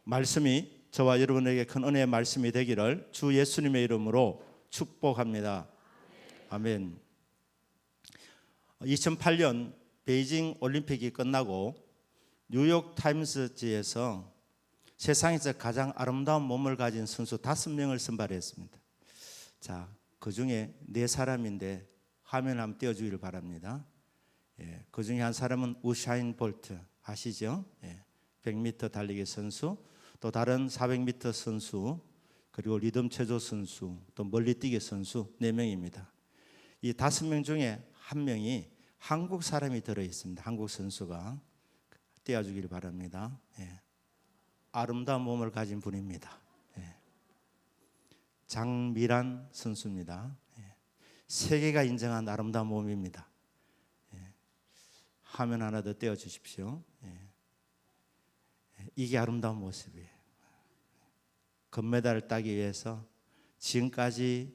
말씀이 저와 여러분에게 큰 은혜의 말씀이 되기를 주 예수님의 이름으로 축복합니다. 아멘. 2008년 베이징 올림픽이 끝나고 뉴욕 타임스지에서 세상에서 가장 아름다운 몸을 가진 선수 5명을 선발했습니다. 자, 그 중에 4사람인데 화면 한번 띄워주기를 바랍니다. 그 중에 한 사람은 우사인 볼트 아시죠? 100m 달리기 선수, 또 다른 400m 선수, 그리고 리듬 체조 선수, 또 멀리뛰기 선수 4명입니다. 이 5명 중에 1명이 한국 사람이 들어 있습니다. 한국 선수가 띄워주기를 바랍니다. 아름다운 몸을 가진 분입니다. 장미란 선수입니다. 세계가 인정한 아름다운 몸입니다. 화면 하나 더 띄워주십시오. 이게 아름다운 모습이에요. 금메달을 따기 위해서 지금까지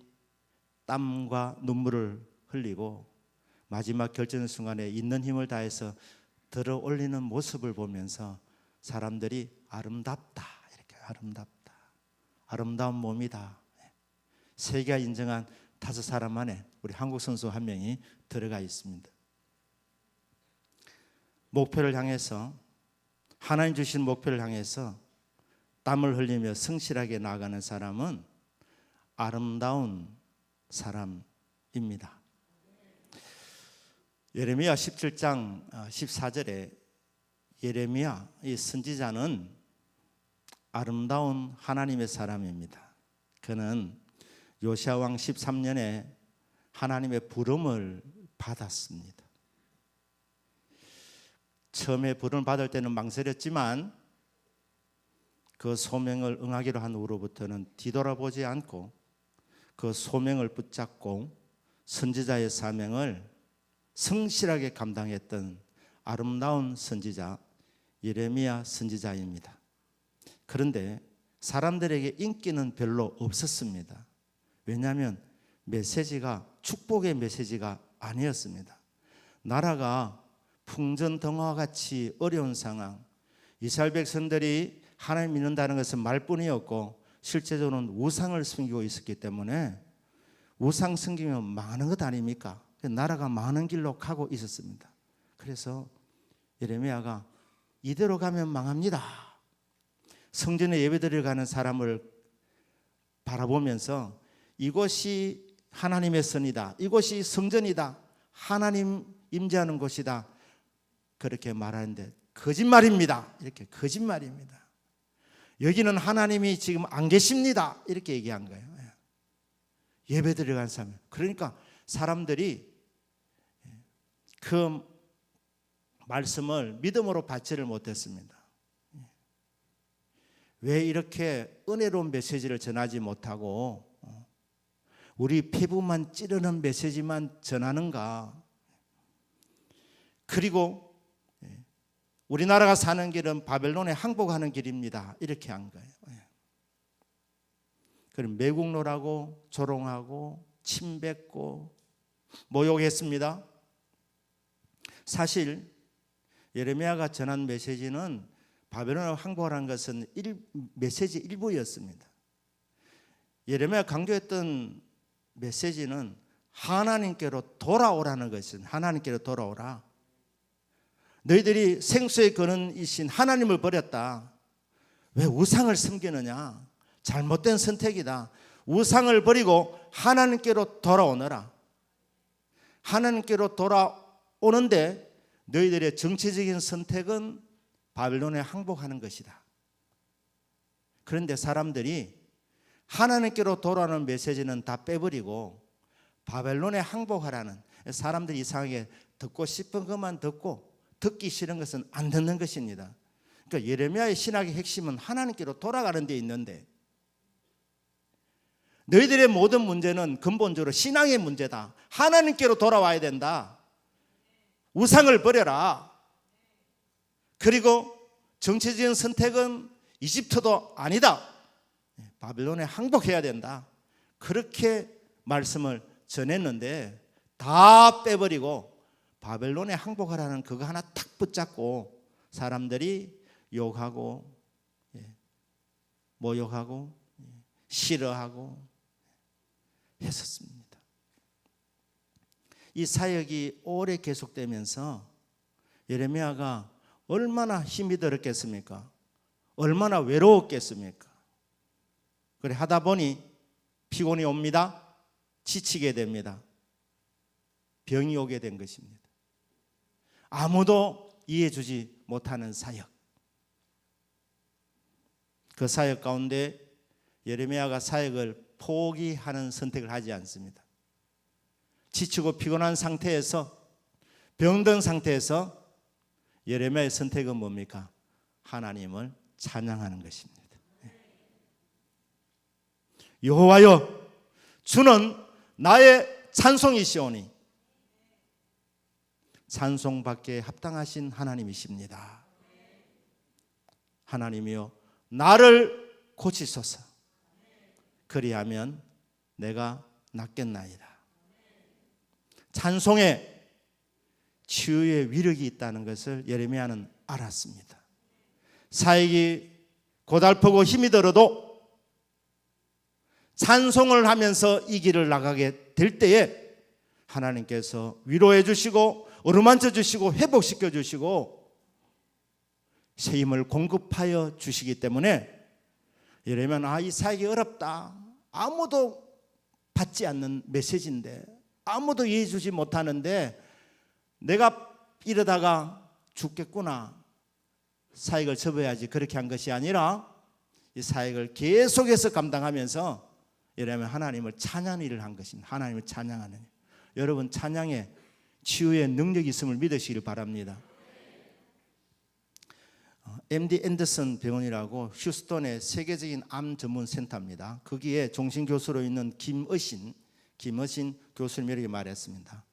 땀과 눈물을 흘리고 마지막 결전 순간에 있는 힘을 다해서 들어 올리는 모습을 보면서 사람들이 아름답다, 이렇게 아름답다, 아름다운 몸이다. 세계가 인정한 5사람 안에 우리 한국 선수 1명이 들어가 있습니다. 목표를 향해서, 하나님 주신 목표를 향해서 땀을 흘리며 성실하게 나아가는 사람은 아름다운 사람입니다. 예레미야 17장 14절에 예레미야 이 선지자는 아름다운 하나님의 사람입니다. 그는 요시야 왕 13년에 하나님의 부름을 받았습니다. 처음에 부름을 받을 때는 망설였지만 그 소명을 응하기로 한 후로부터는 뒤돌아보지 않고 그 소명을 붙잡고 선지자의 사명을 성실하게 감당했던 아름다운 선지자 예레미야 선지자입니다. 그런데 사람들에게 인기는 별로 없었습니다. 왜냐하면 메시지가 축복의 메시지가 아니었습니다. 나라가 풍전등화와 같이 어려운 상황, 이스라엘 백성들이 하나님 믿는다는 것은 말뿐이었고 실제적으로는 우상을 섬기고 있었기 때문에 우상 섬기면 망하는 것 아닙니까? 나라가 망하는 길로 가고 있었습니다. 그래서 예레미야가 이대로 가면 망합니다. 성전에 예배드리러 가는 사람을 바라보면서 이곳이 하나님의 선이다, 이곳이 성전이다, 하나님 임재하는 곳이다, 그렇게 말하는데 거짓말입니다. 이렇게 거짓말입니다. 여기는 하나님이 지금 안 계십니다. 이렇게 얘기한 거예요. 예배드리러 간 사람. 그러니까 사람들이 그 말씀을 믿음으로 받지를 못했습니다. 왜 이렇게 은혜로운 메시지를 전하지 못하고 우리 피부만 찌르는 메시지만 전하는가? 그리고 우리나라가 사는 길은 바벨론에 항복하는 길입니다. 이렇게 한 거예요. 그럼 매국노라고 조롱하고 침뱉고 모욕했습니다. 사실 예레미야가 전한 메시지는 바벨론을 항복하라는 것은 메시지 일부였습니다. 예레미야가 강조했던 메시지는 하나님께로 돌아오라는 것은, 하나님께로 돌아오라. 너희들이 생수의 근원이신 하나님을 버렸다. 왜 우상을 섬기느냐? 잘못된 선택이다. 우상을 버리고 하나님께로 돌아오너라. 하나님께로 돌아오는데 너희들의 정치적인 선택은 바벨론에 항복하는 것이다. 그런데 사람들이 하나님께로 돌아오는 메시지는 다 빼버리고 바벨론에 항복하라는, 사람들이 이상하게 듣고 싶은 것만 듣고 듣기 싫은 것은 안 듣는 것입니다. 그러니까 예레미야의 신학의 핵심은 하나님께로 돌아가는 데 있는데 너희들의 모든 문제는 근본적으로 신앙의 문제다. 하나님께로 돌아와야 된다. 우상을 버려라. 그리고 정치적인 선택은 이집트도 아니다. 바벨론에 항복해야 된다. 그렇게 말씀을 전했는데 다 빼버리고 바벨론에 항복하라는 그거 하나 탁 붙잡고 사람들이 욕하고 모욕하고 싫어하고 했었습니다. 이 사역이 오래 계속되면서 예레미야가 얼마나 힘이 들었겠습니까? 얼마나 외로웠겠습니까? 그래 하다 보니 피곤이 옵니다. 지치게 됩니다. 병이 오게 된 것입니다. 아무도 이해해주지 못하는 사역. 그 사역 가운데 예레미야가 사역을 포기하는 선택을 하지 않습니다. 지치고 피곤한 상태에서, 병든 상태에서 예레미야의 선택은 뭡니까? 하나님을 찬양하는 것입니다. 여호와여, 주는 나의 찬송이시오니 찬송받기에 합당하신 하나님이십니다. 하나님이여, 나를 고치소서. 그리하면 내가 낫겠나이다. 찬송에 치유의 위력이 있다는 것을 예레미야는 알았습니다. 사역이 고달프고 힘이 들어도 찬송을 하면서 이 길을 나가게 될 때에 하나님께서 위로해 주시고 어루만져 주시고 회복시켜 주시고 새 힘을 공급하여 주시기 때문에 예레미야는 이 사역이 어렵다, 아무도 받지 않는 메시지인데, 아무도 이해해 주지 못하는데 내가 이러다가 죽겠구나, 사역을 접어야지, 그렇게 한 것이 아니라 이 사역을 계속해서 감당하면서 예레미야 하나님을 찬양하는 일을 한 것입니다. 하나님을 찬양하는 일. 여러분, 찬양에 치유의 능력이 있음을 믿으시길 바랍니다. MD 앤더슨 병원이라고 휴스턴의 세계적인 암 전문 센터입니다. 거기에 종신 교수로 있는 김어신 교수님 이렇게 말했습니다.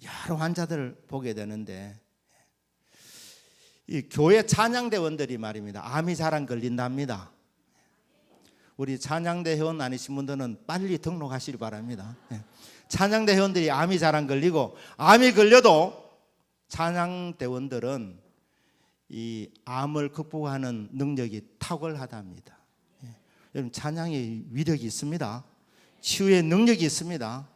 여러 환자들을 보게 되는데 이 교회 찬양대원들이 말입니다, 암이 잘 안 걸린답니다. 우리 찬양대 회원 아니신 분들은 빨리 등록하시기 바랍니다. 찬양대 회원들이 암이 잘 안 걸리고, 암이 걸려도 찬양대원들은 이 암을 극복하는 능력이 탁월하답니다. 여러분, 찬양의 위력이 있습니다. 치유의 능력이 있습니다.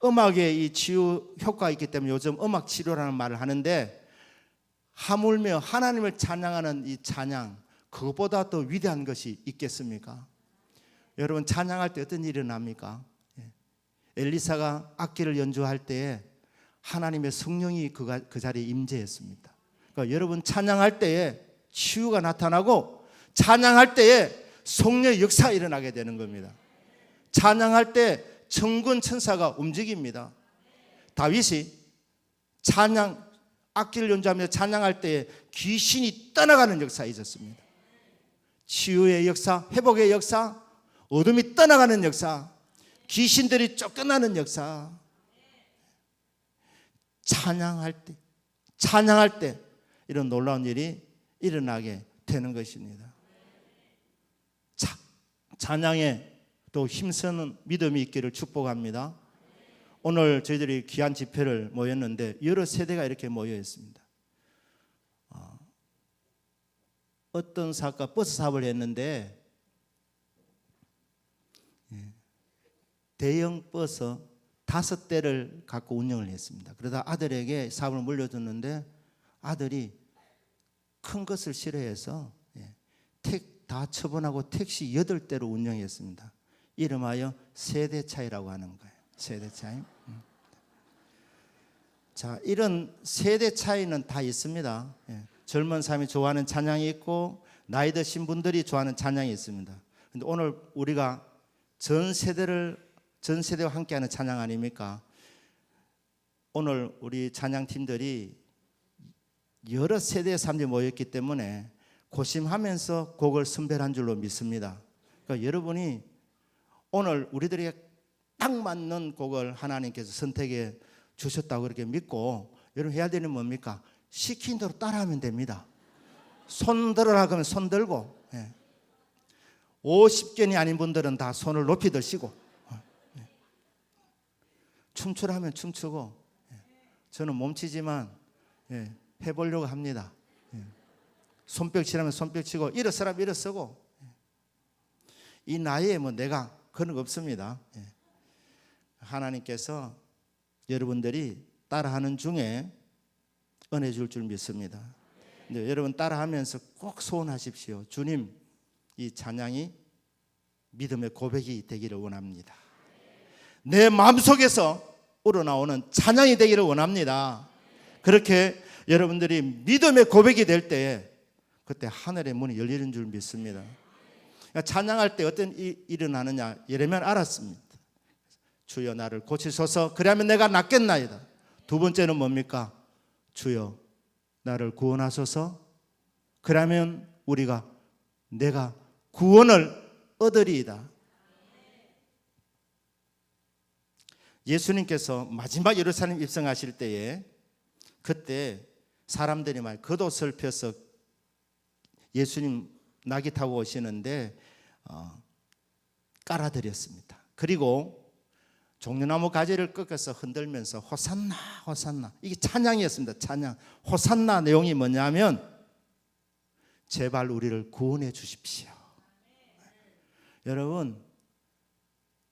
음악에 이 치유 효과가 있기 때문에 요즘 음악 치료라는 말을 하는데, 하물며 하나님을 찬양하는 이 찬양, 그것보다 더 위대한 것이 있겠습니까? 여러분, 찬양할 때 어떤 일이 일어납니까? 엘리사가 악기를 연주할 때에 하나님의 성령이 그 자리에 임재했습니다. 그러니까 여러분, 찬양할 때에 치유가 나타나고, 찬양할 때에 성령의 역사가 일어나게 되는 겁니다. 찬양할 때 천군 천사가 움직입니다. 다윗이 악기를 연주하며 찬양할 때에 귀신이 떠나가는 역사가 있었습니다. 치유의 역사, 회복의 역사, 어둠이 떠나가는 역사, 귀신들이 쫓겨나는 역사. 찬양할 때 이런 놀라운 일이 일어나게 되는 것입니다. 찬양에 또 힘쓰는 믿음이 있기를 축복합니다. 오늘 저희들이 귀한 집회를 모였는데 여러 세대가 이렇게 모여 있습니다. 어떤 사업가 버스 사업을 했는데 대형 버스 5대를 갖고 운영을 했습니다. 그러다 아들에게 사업을 물려줬는데 아들이 큰 것을 싫어해서 다 처분하고 택시 8대로 운영했습니다. 이름하여 세대 차이라고 하는 거예요. 세대 차이. 자, 이런 세대 차이는 다 있습니다. 젊은 사람이 좋아하는 찬양이 있고 나이 드신 분들이 좋아하는 찬양이 있습니다. 근데 오늘 우리가 전 세대와 함께하는 찬양 아닙니까? 오늘 우리 찬양팀들이 여러 세대의 사람들이 모였기 때문에 고심하면서 곡을 선별한 줄로 믿습니다. 그러니까 여러분이 오늘 우리들에게 딱 맞는 곡을 하나님께서 선택해 주셨다고 그렇게 믿고, 여러분 해야 되는 뭡니까? 시킨 대로 따라하면 됩니다. 손 들으라 그러면 손 들고, 50견이 아닌 분들은 다 손을 높이 드시고, 춤추라면 춤추고, 저는 몸치지만 해보려고 합니다. 손뼉 치라면 손뼉 치고 일어서라면 일어서고, 이 나이에 뭐 내가 그런 거 없습니다. 하나님께서 여러분들이 따라하는 중에 은혜 줄 줄 믿습니다. 근데 여러분 따라하면서 꼭 소원하십시오. 주님, 이 찬양이 믿음의 고백이 되기를 원합니다. 내 마음속에서 우러나오는 찬양이 되기를 원합니다. 그렇게 여러분들이 믿음의 고백이 될 때에 그때 하늘의 문이 열리는 줄 믿습니다. 그러니까 찬양할 때 어떤 일이 일어나느냐, 예레미야는 알았습니다. 주여 나를 고치소서, 그리하면 내가 낫겠나이다. 두 번째는 뭡니까? 주여 나를 구원하소서, 그러면 내가 구원을 얻으리이다. 예수님께서 마지막 예루살렘 입성하실 때에 그때 사람들이 막 겉옷을 펴서 예수님 나귀 타고 오시는데 깔아드렸습니다. 그리고 종려나무 가지를 꺾어서 흔들면서 호산나 호산나, 이게 찬양이었습니다. 찬양. 호산나 내용이 뭐냐면 제발 우리를 구원해 주십시오. 여러분,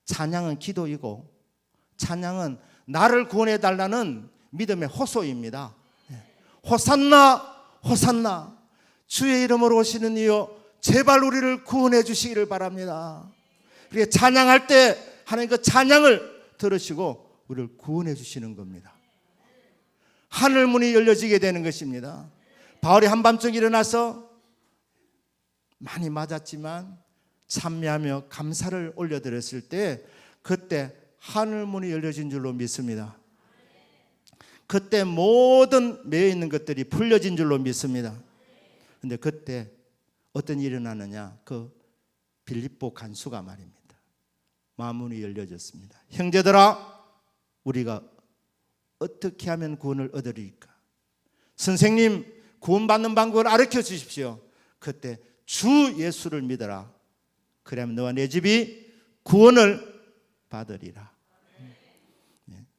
찬양은 기도이고 찬양은 나를 구원해 달라는 믿음의 호소입니다. 호산나 호산나, 주의 이름으로 오시는 이여 제발 우리를 구원해 주시기를 바랍니다. 그렇게 찬양할 때 하나님 그 찬양을 들으시고 우리를 구원해 주시는 겁니다. 하늘 문이 열려지게 되는 것입니다. 바울이 한밤중 일어나서 많이 맞았지만 찬미하며 감사를 올려드렸을 때 그때 하늘 문이 열려진 줄로 믿습니다. 그때 모든 매여 있는 것들이 풀려진 줄로 믿습니다. 그런데 그때 어떤 일이 일어나느냐, 그 빌립보 간수가 말입니다. 마문이 열려졌습니다. 형제들아, 우리가 어떻게 하면 구원을 얻으리까? 선생님, 구원받는 방법을 가르쳐 주십시오. 그때 주 예수를 믿어라. 그러면 너와 내 집이 구원을 받으리라.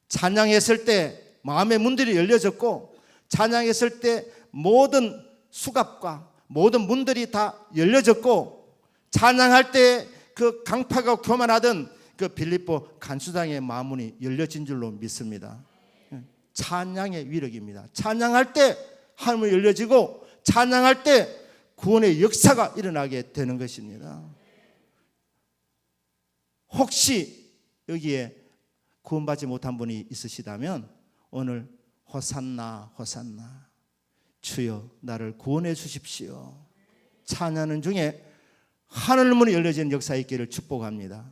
찬양했을 때 마음의 문들이 열려졌고, 찬양했을 때 모든 수갑과 모든 문들이 다 열려졌고, 찬양할 때 그 강파가 교만하던 그 빌립보 간수장의 마음문이 열려진 줄로 믿습니다. 찬양의 위력입니다. 찬양할 때 하늘문이 열려지고 찬양할 때 구원의 역사가 일어나게 되는 것입니다. 혹시 여기에 구원받지 못한 분이 있으시다면 오늘 호산나 호산나, 주여 나를 구원해 주십시오, 찬양하는 중에 하늘문이 열려지는 역사가 있기를 축복합니다.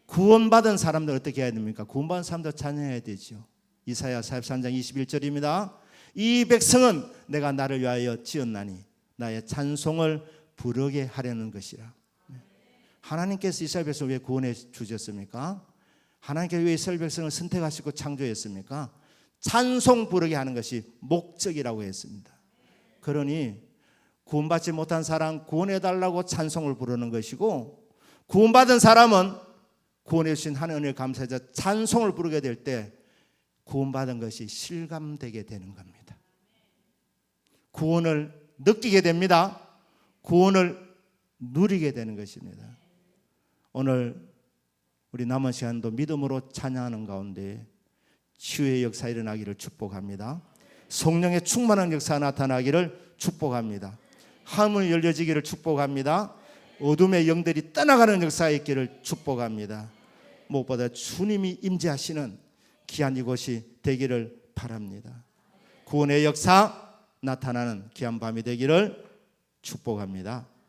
구원받은 사람들 어떻게 해야 됩니까? 구원받은 사람들 찬양해야 되죠. 이사야 43장 21절입니다. 이 백성은 내가 나를 위하여 지었나니 나의 찬송을 부르게 하려는 것이라. 하나님께서 이스라엘 백성을 왜 구원해 주셨습니까? 하나님께서 왜 이스라엘 백성을 선택하시고 창조했습니까? 찬송 부르게 하는 것이 목적이라고 했습니다. 그러니 구원받지 못한 사람 구원해달라고 찬송을 부르는 것이고, 구원받은 사람은 구원해 주신 하나님을 감사해서 찬송을 부르게 될 때 구원받은 것이 실감되게 되는 겁니다. 구원을 느끼게 됩니다. 구원을 누리게 되는 것입니다. 오늘 우리 남은 시간도 믿음으로 찬양하는 가운데 치유의 역사 일어나기를 축복합니다. 성령의 충만한 역사 나타나기를 축복합니다. 하늘이 열려지기를 축복합니다. 어둠의 영들이 떠나가는 역사가 있기를 축복합니다. 무엇보다 주님이 임재하시는 귀한 이곳이 되기를 바랍니다. 구원의 역사 나타나는 귀한 밤이 되기를 축복합니다.